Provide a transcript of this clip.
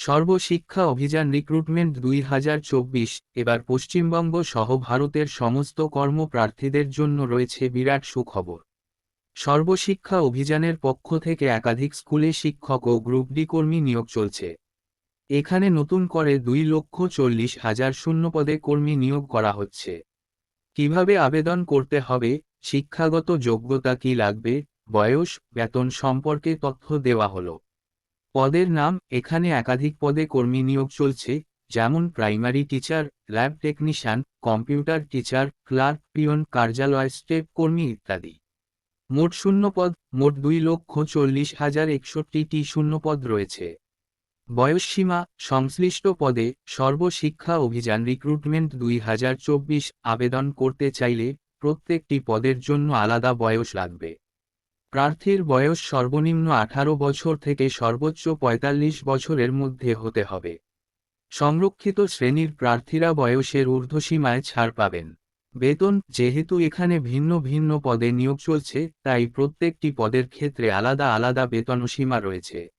Sarva Shiksha Abhiyan recruitment ২০২৪ এবার পশ্চিমবঙ্গ সহ ভারতের সমস্ত কর্মপ্রার্থীদের জন্য রয়েছে বিরাট সুখবর। সর্বশিক্ষা অভিযানের পক্ষ থেকে একাধিক স্কুলে শিক্ষক ও গ্রুপ ডি কর্মী নিয়োগ চলছে। এখানে নতুন করে ২,৪০,০০০ শূন্যপদে কর্মী নিয়োগ করা হচ্ছে। কিভাবে আবেদন করতে হবে, শিক্ষাগত যোগ্যতা কী লাগবে, বয়স, বেতন সম্পর্কে তথ্য দেওয়া হলো। পদের নাম, এখানে একাধিক পদে কর্মী নিয়োগ চলছে, যেমন primary teacher, lab technician, computer teacher, clerk, peon, কার্যালয় স্টেপ কর্মী ইত্যাদি। মোট শূন্যপদ, মোট ২,৪০,০৬১টি শূন্যপদ রয়েছে। বয়সসীমা, সংশ্লিষ্ট পদে সর্বশিক্ষা অভিযান রিক্রুটমেন্ট ২০২৪ আবেদন করতে চাইলে প্রত্যেকটি পদের জন্য আলাদা বয়স লাগবে। প্রার্থীর বয়স সর্বনিম্ন ১৮ বছর থেকে সর্বোচ্চ ৪৫ বছরের মধ্যে হতে হবে। সংরক্ষিত শ্রেণীর প্রার্থীরা বয়সের ঊর্ধ্বসীমায় ছাড় পাবেন। বেতন, যেহেতু এখানে ভিন্ন ভিন্ন পদে নিয়োগ চলছে, তাই প্রত্যেকটি পদের ক্ষেত্রে আলাদা আলাদা বেতনসীমা রয়েছে।